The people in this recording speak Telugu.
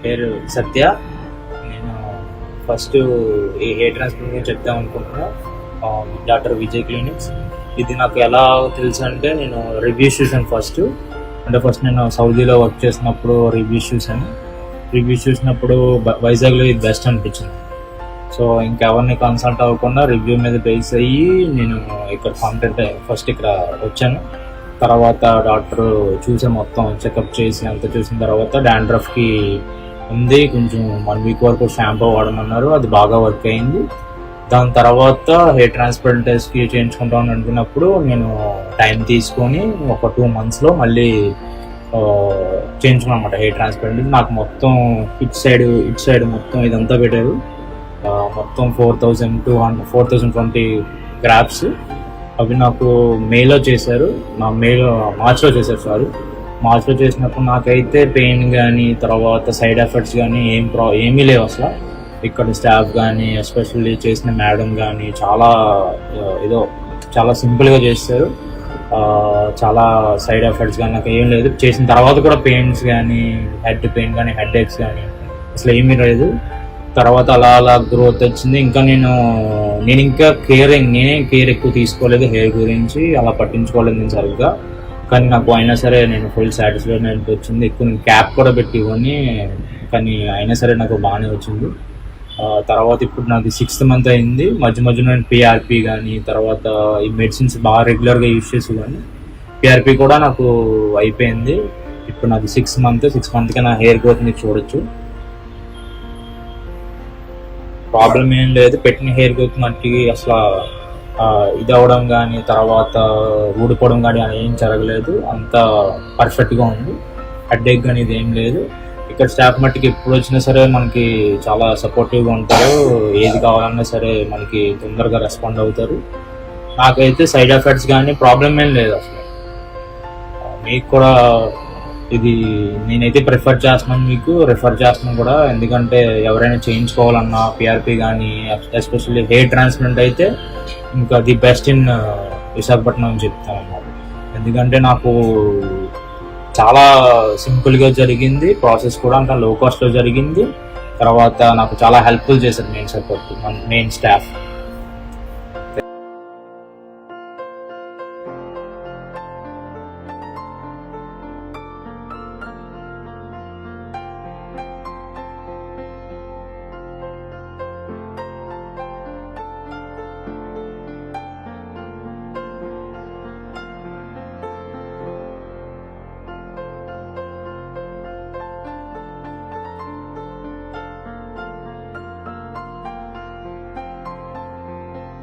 పేరు సత్య. నేను ఫస్ట్ ఈ హెయిర్ ట్రాన్స్ప్లాంట్ గురించి చెప్దాం అనుకుంటున్నా. Doctor Vijay clinics. ఇది నాకు ఎలా తెలుసు అంటే, నేను రివ్యూస్ చూసాను ఫస్ట్ నేను సౌదీలో వర్క్ చేసినప్పుడు రివ్యూస్ చూసినప్పుడు వైజాగ్లో ఇది బెస్ట్ అనిపించింది. సో ఇంకెవరిని కన్సల్ట్ అవ్వకుండా రివ్యూ మీద బేస్ అయ్యి నేను ఇక్కడ ఫస్ట్ ఇక్కడ వచ్చాను. తర్వాత డాక్టర్ చూసి మొత్తం చెకప్ చేసి అంత చూసిన తర్వాత డాండ్రఫ్కి ఉంది, కొంచెం 1 వీక్ వరకు షాంపూ వాడమన్నారు. అది బాగా వర్క్ అయింది. దాని తర్వాత హెయిర్ ట్రాన్స్ప్లాంటేషన్కి చేయించుకుంటామని అనుకున్నప్పుడు నేను టైం తీసుకొని ఒక 2 monthsలో మళ్ళీ చేయించుకున్నాను అన్నమాట హెయిర్ ట్రాన్స్ప్లాంట్. నాకు మొత్తం ఇట్ సైడ్ మొత్తం ఇదంతా పెట్టారు. మొత్తం 4,20 గ్రాఫ్స్. అవి నాకు మేలో చేశారు. మార్చ్లో చేశారు. మార్చ్లో చేసినప్పుడు నాకైతే పెయిన్ కానీ తర్వాత సైడ్ ఎఫెక్ట్స్ కానీ ఏమీ లేవు అసలు. ఇక్కడ స్టాఫ్ కానీ ఎస్పెషల్లీ చేసిన మేడం కానీ చాలా సింపుల్గా చేస్తారు. చాలా సైడ్ ఎఫెక్ట్స్ కానీ నాకు ఏం లేదు. చేసిన తర్వాత కూడా పెయిన్స్ కానీ హెడ్ పెయిన్ కానీ హెడ్ ఏక్స్ కానీ అసలు ఏమీ లేదు. తర్వాత అలా గ్రోత్ వచ్చింది. ఇంకా నేను ఇంకా కేర్ ఎక్కువ తీసుకోలేదు హెయిర్ గురించి, అలా పట్టించుకోలేదు నేను సరిగ్గా. కానీ నాకు అయినా సరే నేను ఫుల్ సాటిస్ఫైడ్ వచ్చింది. ఎక్కువ నేను క్యాప్ కూడా పెట్టి ఇవ్వని, కానీ అయినా సరే నాకు బాగానే వచ్చింది. తర్వాత ఇప్పుడు నాది 6th month అయింది. మధ్యలో నేను పిఆర్పి కానీ తర్వాత ఈ మెడిసిన్స్ బాగా రెగ్యులర్గా యూజ్ చేసి కానీ పిఆర్పి కూడా నాకు అయిపోయింది. ఇప్పుడు నాది 6th monthకి నా హెయిర్ గ్రోత్ మీరు చూడొచ్చు. ప్రాబ్లం ఏం లేదు. పెట్టిన హెయిర్ గ్రోత్ మట్టికి అసలు ఇది అవ్వడం కానీ తర్వాత ఊడిపోవడం కానీ అని ఏం జరగలేదు. అంత పర్ఫెక్ట్గా ఉంది. హెడ్ఏక్ కానీ ఇది ఏం లేదు. ఇక్కడ స్టాఫ్ మట్టికి ఎప్పుడు వచ్చినా సరే మనకి చాలా సపోర్టివ్గా ఉంటారు. ఏది కావాలన్నా సరే మనకి తొందరగా రెస్పాండ్ అవుతారు. నాకైతే సైడ్ ఎఫెక్ట్స్ కానీ ప్రాబ్లం ఏం లేదు అసలు. మీకు కూడా ఇది నేనైతే రిఫర్ చేస్తున్నాను కూడా. ఎందుకంటే ఎవరైనా చేయించుకోవాలన్నా పిఆర్పి కానీ ఎస్పెషల్లీ హెయిర్ ట్రాన్స్ప్లాంట్ అయితే ఇంకా ది బెస్ట్ ఇన్ విశాఖపట్నం అని చెప్తాను అన్నమాట. ఎందుకంటే నాకు చాలా సింపుల్గా జరిగింది ప్రాసెస్ కూడా, లో కాస్ట్లో జరిగింది. తర్వాత నాకు చాలా హెల్ప్ఫుల్ చేశారు మెయిన్ స్టాఫ్.